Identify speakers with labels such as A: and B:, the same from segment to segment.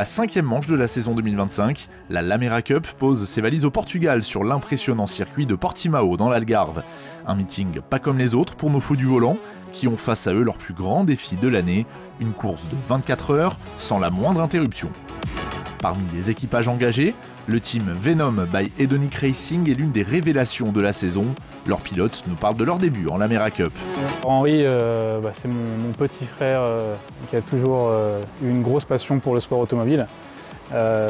A: la 5e manche de la saison 2025, la Lamera Cup pose ses valises au Portugal sur l'impressionnant circuit de Portimao dans l'Algarve. Un meeting pas comme les autres pour nos fous du volant, qui ont face à eux leur plus grand défi de l'année, une course de 24 heures sans la moindre interruption. Parmi les équipages engagés, le team Venom by Hedonic Racing est l'une des révélations de la saison. Leurs pilotes nous parlent de leur début en Lamera Cup.
B: Henri, c'est mon petit frère qui a toujours eu une grosse passion pour le sport automobile,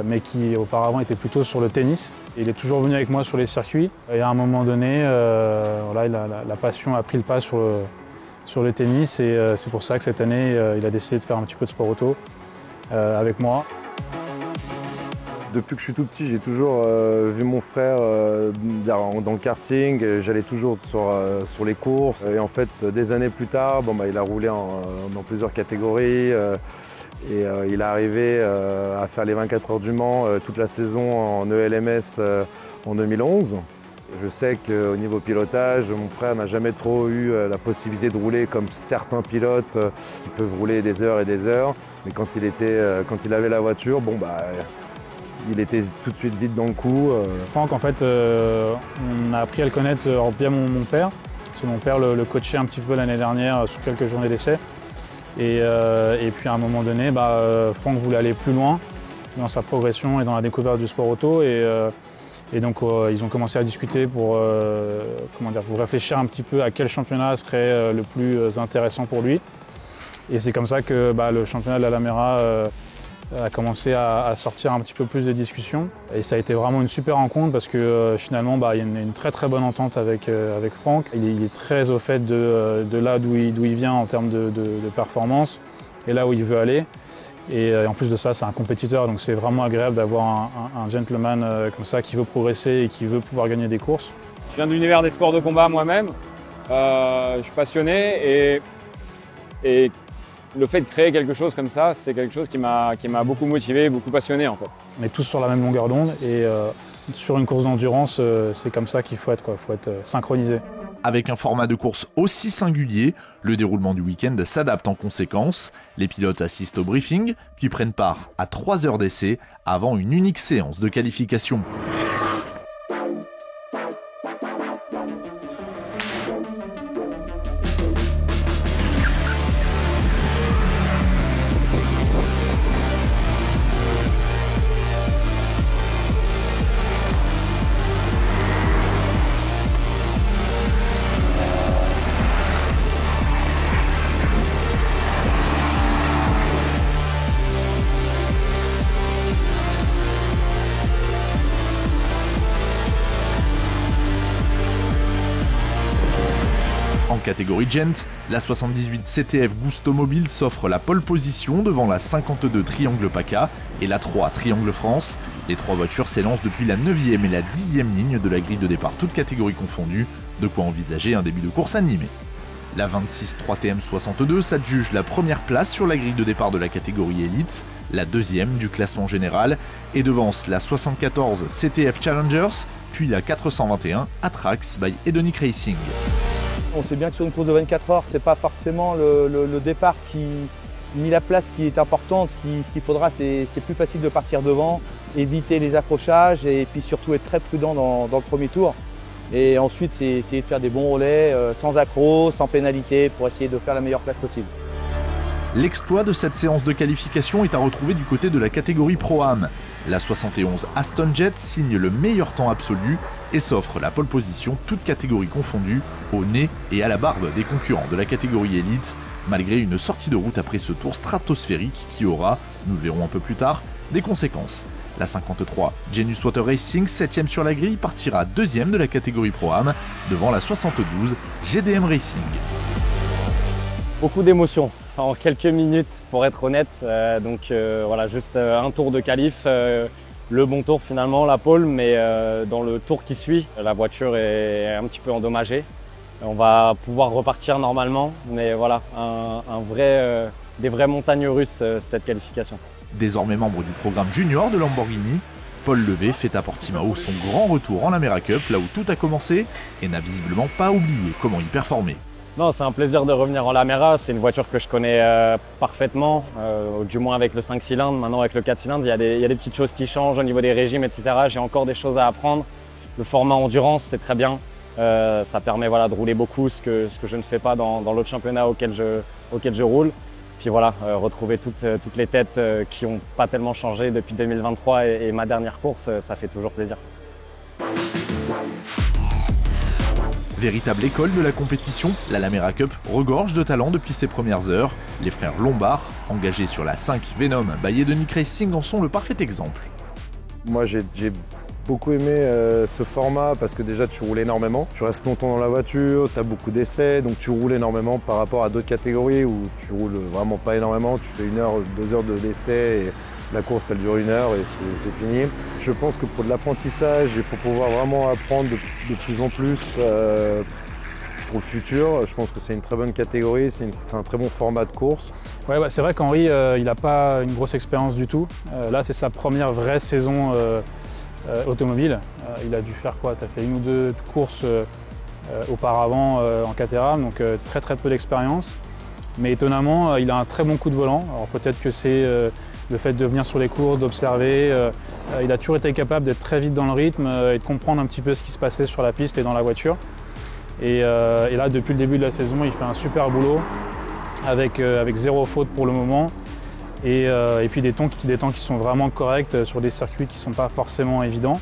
B: mais qui auparavant était plutôt sur le tennis. Il est toujours venu avec moi sur les circuits. Et à un moment donné, la passion a pris le pas sur le tennis et c'est pour ça que cette année, il a décidé de faire un petit peu de sport auto avec moi.
C: Depuis que je suis tout petit, j'ai toujours vu mon frère dans le karting. J'allais toujours sur les courses. Et en fait, des années plus tard, il a roulé dans plusieurs catégories. Et il est arrivé à faire les 24 heures du Mans toute la saison en ELMS en 2011. Je sais qu'au niveau pilotage, mon frère n'a jamais trop eu la possibilité de rouler comme certains pilotes qui peuvent rouler des heures et des heures. Mais quand il avait la voiture, il était tout de suite vite dans le coup.
B: Franck, en fait, on a appris à le connaître via mon père. Parce que mon père le coachait un petit peu l'année dernière sur quelques journées d'essai. Et puis à un moment donné, Franck voulait aller plus loin dans sa progression et dans la découverte du sport auto. Et donc ils ont commencé à discuter pour réfléchir un petit peu à quel championnat serait le plus intéressant pour lui. Et c'est comme ça que le championnat de la Lamera a commencé à sortir un petit peu plus de discussions. Et ça a été vraiment une super rencontre parce que finalement il y a une très très bonne entente avec Franck. Il est très au fait de là d'où il vient en termes de performance et là où il veut aller. Et en plus de ça, c'est un compétiteur, donc c'est vraiment agréable d'avoir un gentleman comme ça qui veut progresser et qui veut pouvoir gagner des courses.
D: Je viens de l'univers des sports de combat moi-même. Je suis passionné et le fait de créer quelque chose comme ça, c'est quelque chose qui m'a beaucoup motivé, beaucoup passionné en fait.
B: On est tous sur la même longueur d'onde et sur une course d'endurance, c'est comme ça qu'il faut être, il faut être synchronisé.
A: Avec un format de course aussi singulier, le déroulement du week-end s'adapte en conséquence. Les pilotes assistent au briefing, qui prennent part à 3 heures d'essai avant une unique séance de qualification. En catégorie Gent, la 78 CTF Gusto Mobile s'offre la pole position devant la 52 Triangle PACA et la 3 Triangle France. Les 3 voitures s'élancent depuis la 9e et la 10e ligne de la grille de départ, toutes catégories confondues, de quoi envisager un début de course animé. La 26 3TM 62 s'adjuge la première place sur la grille de départ de la catégorie Elite, la 2e du classement général, et devance la 74 CTF Challengers, puis la 421 Atrax by Hedonic Racing.
E: On sait bien que sur une course de 24 heures, c'est pas forcément le départ ni la place qui est importante. Ce qu'il faudra, c'est plus facile de partir devant, éviter les accrochages et puis surtout être très prudent dans le premier tour. Et ensuite, c'est essayer de faire des bons relais sans accroc, sans pénalité, pour essayer de faire la meilleure place possible.
A: L'exploit de cette séance de qualification est à retrouver du côté de la catégorie Pro-Am. La 71 Aston Jet signe le meilleur temps absolu et s'offre la pole position, toutes catégories confondues, au nez et à la barbe des concurrents de la catégorie Elite, malgré une sortie de route après ce tour stratosphérique qui aura, nous le verrons un peu plus tard, des conséquences. La 53 Genius Water Racing, 7e sur la grille, partira 2e de la catégorie Pro-Am, devant la 72 GDM Racing.
F: Beaucoup d'émotions en quelques minutes pour être honnête, voilà, juste un tour de qualif, le bon tour finalement, la pole, mais dans le tour qui suit, la voiture est un petit peu endommagée. On va pouvoir repartir normalement, mais voilà, des vraies montagnes russes cette qualification.
A: Désormais membre du programme junior de Lamborghini, Paul Levé fait à Portimao son grand retour en Lamera Cup, là où tout a commencé, et n'a visiblement pas oublié comment y performer.
F: Non, c'est un plaisir de revenir en Lamera. C'est une voiture que je connais parfaitement, du moins avec le 5 cylindres. Maintenant, avec le 4 cylindres, il y a des petites choses qui changent au niveau des régimes, etc. J'ai encore des choses à apprendre. Le format endurance, c'est très bien. Ça permet voilà, de rouler beaucoup, ce que je ne fais pas dans l'autre championnat auquel je roule. Puis voilà, retrouver toutes les têtes qui n'ont pas tellement changé depuis 2023 et ma dernière course, ça fait toujours plaisir.
A: Véritable école de la compétition, la Lamera Cup regorge de talent depuis ses premières heures. Les frères Lombard, engagés sur la 5 Venom by Hedonic Racing, en sont le parfait exemple.
C: Moi j'ai beaucoup aimé ce format parce que déjà tu roules énormément, tu restes longtemps dans la voiture, tu as beaucoup d'essais, donc tu roules énormément par rapport à d'autres catégories où tu roules vraiment pas énormément, tu fais 1 heure, 2 heures d'essais et la course elle dure 1 heure et c'est fini. Je pense que pour de l'apprentissage et pour pouvoir vraiment apprendre de plus en plus pour le futur, je pense que c'est une très bonne catégorie, c'est un très bon format de course.
B: Ouais, c'est vrai qu'Henri il n'a pas une grosse expérience du tout. Là c'est sa première vraie saison automobile. Il a dû faire quoi? Tu as fait 1 ou 2 courses auparavant en Caterham, donc très peu d'expérience. Mais étonnamment, il a un très bon coup de volant. Alors peut-être que c'est le fait de venir sur les courses, d'observer. Il a toujours été capable d'être très vite dans le rythme et de comprendre un petit peu ce qui se passait sur la piste et dans la voiture. Et là, depuis le début de la saison, il fait un super boulot avec 0 faute pour le moment. Et puis des temps qui sont vraiment corrects sur des circuits qui ne sont pas forcément évidents.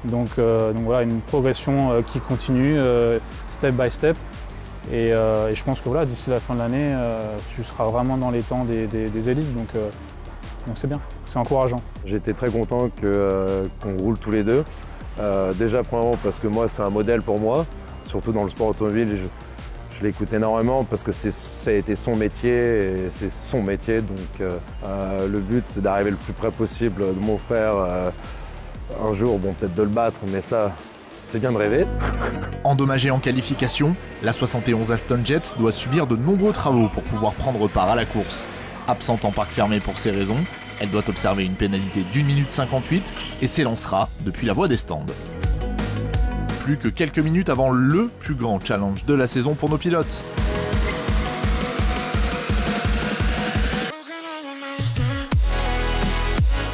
B: Donc voilà, une progression qui continue step by step. Et je pense que voilà, d'ici la fin de l'année, tu seras vraiment dans les temps des élites. Donc c'est bien, c'est encourageant.
C: J'étais très content qu'on roule tous les deux. Déjà premièrement parce que moi c'est un modèle pour moi, surtout dans le sport automobile. Je l'écoute énormément parce que ça a été son métier et c'est son métier. Donc le but c'est d'arriver le plus près possible de mon frère. Un jour, bon peut-être de le battre, mais ça, c'est bien de rêver.
A: Endommagée en qualification, la 71 Aston Jet doit subir de nombreux travaux pour pouvoir prendre part à la course. Absente en parc fermé pour ces raisons, elle doit observer une pénalité d'1 minute 58 et s'élancera depuis la voie des stands. Plus que quelques minutes avant le plus grand challenge de la saison pour nos pilotes.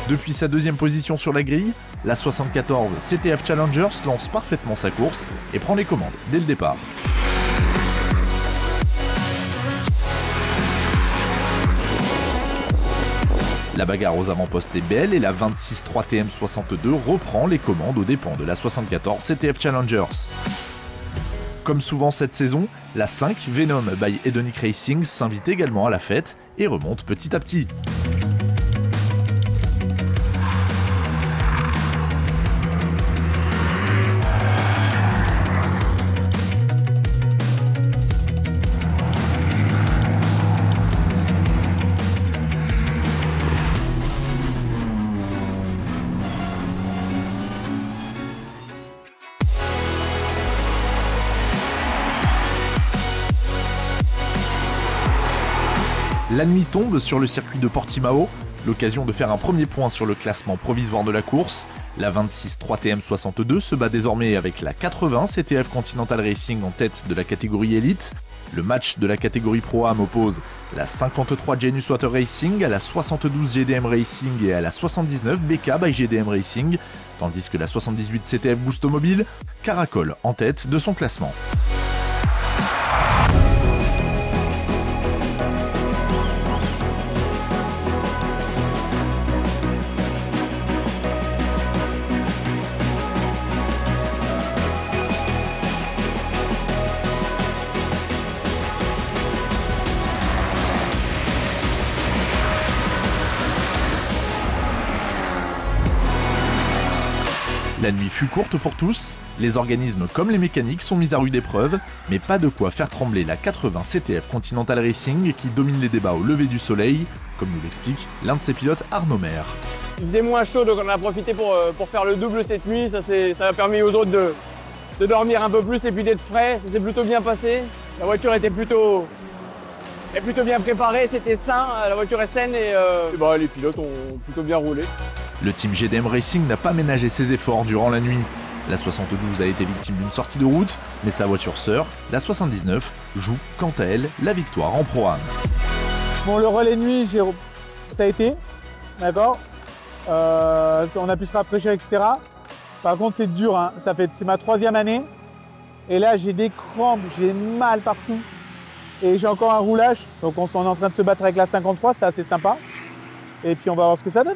A: Depuis sa 2e position sur la grille, la 74 CTF Challengers lance parfaitement sa course et prend les commandes dès le départ. La bagarre aux avant-postes est belle et la 26 3TM 62 reprend les commandes aux dépens de la 74 CTF Challengers. Comme souvent cette saison, la 5 Venom by Hedonic Racing s'invite également à la fête et remonte petit à petit. La nuit tombe sur le circuit de Portimao, l'occasion de faire un premier point sur le classement provisoire de la course. La 26 3TM 62 se bat désormais avec la 80 CTF Continental Racing en tête de la catégorie élite. Le match de la catégorie Pro-Am oppose la 53 Genus Water Racing à la 72 GDM Racing et à la 79 BK by GDM Racing, tandis que la 78 CTF Gustomobile caracole en tête de son classement. La nuit fut courte pour tous, les organismes comme les mécaniques sont mis à rude épreuve, mais pas de quoi faire trembler la 80 CTF Continental Racing qui domine les débats au lever du soleil, comme nous l'explique l'un de ses pilotes, Arnaud Maire.
G: Il faisait moins chaud, donc on a profité pour faire le double cette nuit. Ça a permis aux autres de dormir un peu plus et puis d'être frais. Ça s'est plutôt bien passé. La voiture était plutôt bien préparée, c'était sain, la voiture est saine et les pilotes ont plutôt bien roulé.
A: Le team GDM Racing n'a pas ménagé ses efforts durant la nuit. La 72 a été victime d'une sortie de route, mais sa voiture sœur, la 79, joue quant à elle la victoire en Pro-Am.
H: Bon, le relais nuit, ça a été, d'accord. On a pu se rafraîchir, etc. Par contre, c'est dur, hein. C'est ma 3e année. Et là, j'ai des crampes, j'ai mal partout. Et j'ai encore un roulage. Donc, on est en train de se battre avec la 53, c'est assez sympa. Et puis, on va voir ce que ça donne.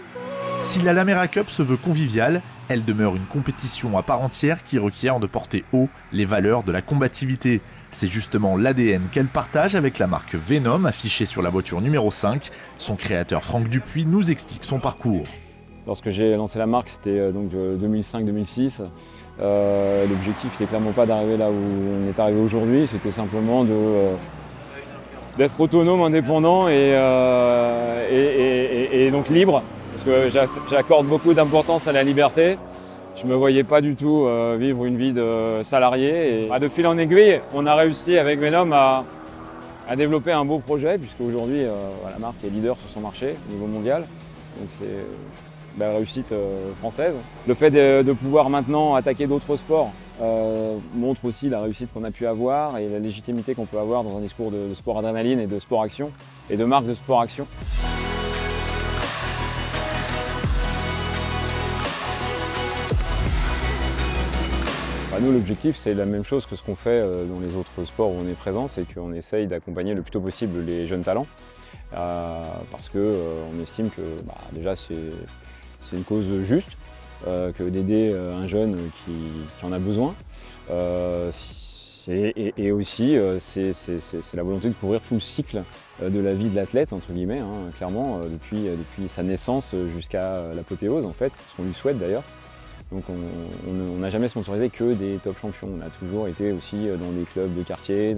A: Si la Lamera Cup se veut conviviale, elle demeure une compétition à part entière qui requiert de porter haut les valeurs de la combativité. C'est justement l'ADN qu'elle partage avec la marque Venom affichée sur la voiture numéro 5. Son créateur Franck Dupuis nous explique son parcours.
D: Lorsque j'ai lancé la marque, c'était donc 2005-2006. L'objectif n'était clairement pas d'arriver là où on est arrivé aujourd'hui, c'était simplement d'être autonome, indépendant et donc libre. Parce que j'accorde beaucoup d'importance à la liberté. Je ne me voyais pas du tout vivre une vie de salarié. Et de fil en aiguille, on a réussi avec Venom à développer un beau projet, puisqu'aujourd'hui, la marque est leader sur son marché au niveau mondial. Donc c'est la réussite française. Le fait de pouvoir maintenant attaquer d'autres sports montre aussi la réussite qu'on a pu avoir et la légitimité qu'on peut avoir dans un discours de sport adrénaline et de sport action et de marque de sport action. Nous, l'objectif, c'est la même chose que ce qu'on fait dans les autres sports où on est présent, c'est qu'on essaye d'accompagner le plus tôt possible les jeunes talents, parce qu'on estime que déjà c'est une cause juste, que d'aider un jeune qui en a besoin, et aussi c'est la volonté de couvrir tout le cycle de la vie de l'athlète, entre guillemets, hein, clairement, depuis sa naissance jusqu'à l'apothéose, en fait, ce qu'on lui souhaite d'ailleurs. Donc on n'a jamais sponsorisé que des top champions, on a toujours été aussi dans des clubs de quartier,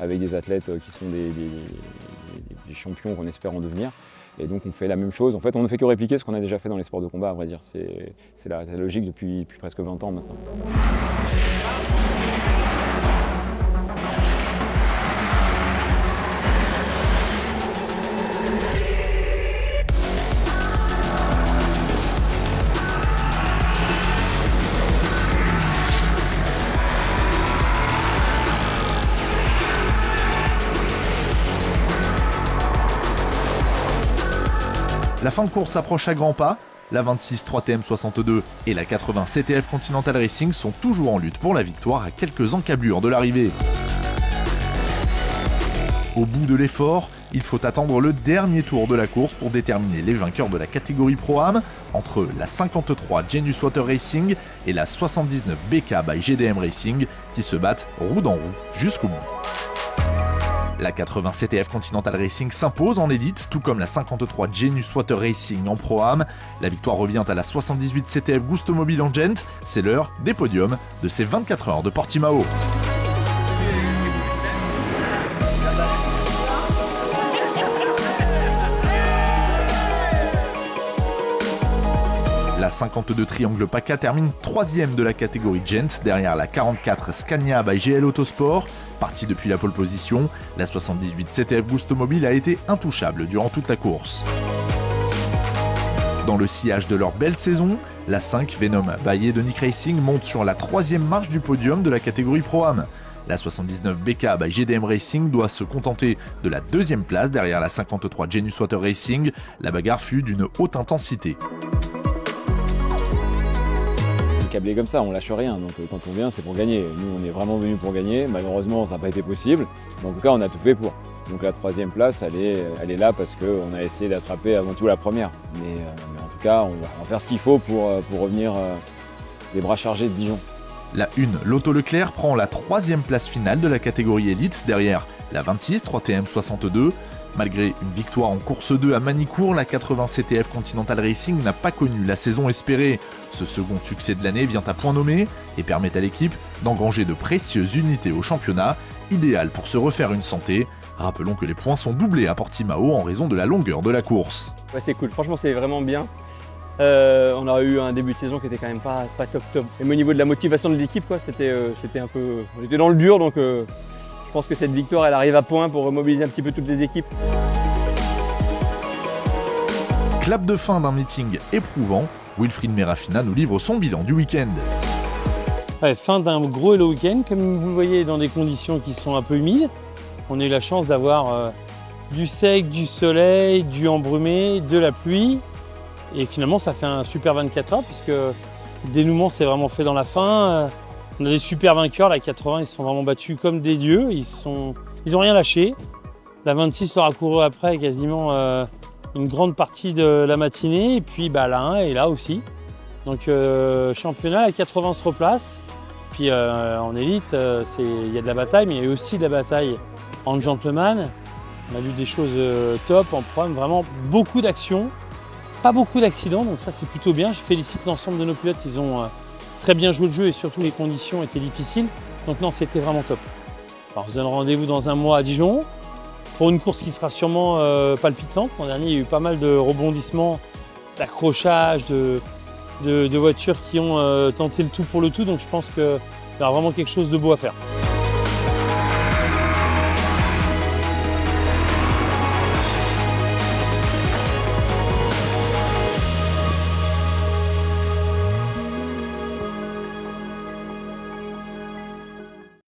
D: avec des athlètes qui sont des champions qu'on espère en devenir. Et donc on fait la même chose, en fait on ne fait que répliquer ce qu'on a déjà fait dans les sports de combat, à vrai dire. C'est la logique depuis presque 20 ans maintenant.
A: La fin de course approche à grands pas, la 26 3TM62 et la 80 CTF Continental Racing sont toujours en lutte pour la victoire à quelques encablures de l'arrivée. Au bout de l'effort, il faut attendre le dernier tour de la course pour déterminer les vainqueurs de la catégorie Pro-Am entre la 53 Genius Water Racing et la 79 BK by GDM Racing qui se battent roue dans roue jusqu'au bout. La 80 CTF Continental Racing s'impose en élite, tout comme la 53 Genius Water Racing en Pro-Am. La victoire revient à la 78 CTF Gusto Mobile en Gent. C'est l'heure des podiums de ces 24 heures de Portimao. La 52 Triangle PACA termine 3e de la catégorie Gent, derrière la 44 Scania by GL Autosport. Partie depuis la pole position, la 78 CTF Gusto Mobile a été intouchable durant toute la course. Dans le sillage de leur belle saison, la 5 Venom by Edonic Racing monte sur la 3e marche du podium de la catégorie Pro-Am. La 79 BK by GDM Racing doit se contenter de la 2e place derrière la 53 Genius Water Racing. La bagarre fut d'une haute intensité.
D: Câblé comme ça, on lâche rien, donc quand on vient c'est pour gagner. Nous on est vraiment venus pour gagner, malheureusement ça n'a pas été possible, mais en tout cas on a tout fait pour. Donc la 3e place elle est là parce qu'on a essayé d'attraper avant tout la première. Mais en tout cas on va faire ce qu'il faut pour revenir les bras chargés de Dijon.
A: La 1 Lotto Leclerc prend la 3e place finale de la catégorie élite derrière la 26 3TM62. Malgré une victoire en course 2 à Manicourt, la 80 CTF Continental Racing n'a pas connu la saison espérée. Ce second succès de l'année vient à point nommé et permet à l'équipe d'engranger de précieuses unités au championnat, idéal pour se refaire une santé. Rappelons que les points sont doublés à Portimao en raison de la longueur de la course.
G: Ouais, c'est cool, franchement c'est vraiment bien. On a eu un début de saison qui était quand même pas top. Et au niveau de la motivation de l'équipe, c'était un peu... On était dans le dur, donc je pense que cette victoire elle arrive à point pour remobiliser un petit peu toutes les équipes.
A: Clap de fin d'un meeting éprouvant, Wilfried Merafina nous livre son bilan du week-end.
I: Ouais, fin d'un gros hello week-end, comme vous le voyez, dans des conditions qui sont un peu humides. On a eu la chance d'avoir du sec, du soleil, du embrumé, de la pluie. Et finalement, ça fait un super 24 heures puisque le dénouement s'est vraiment fait dans la fin. On a des super vainqueurs, la 80, ils se sont vraiment battus comme des dieux. Ils ont rien lâché. La 26 leur a couru après quasiment une grande partie de la matinée. Et puis la 1 est là aussi. Donc championnat, la 80 se replace. Puis en élite, il y a de la bataille, mais il y a eu aussi de la bataille en gentleman. On a vu des choses top, en programme, vraiment beaucoup d'actions. Pas beaucoup d'accidents, donc ça c'est plutôt bien. Je félicite l'ensemble de nos pilotes, ils ont très bien joué le jeu et surtout les conditions étaient difficiles. Donc non, c'était vraiment top. Alors, je vous donne rendez-vous dans un mois à Dijon pour une course qui sera sûrement palpitante. L'an dernier, il y a eu pas mal de rebondissements, d'accrochages, de voitures qui ont tenté le tout pour le tout. Donc je pense qu'il y aura vraiment quelque chose de beau à faire.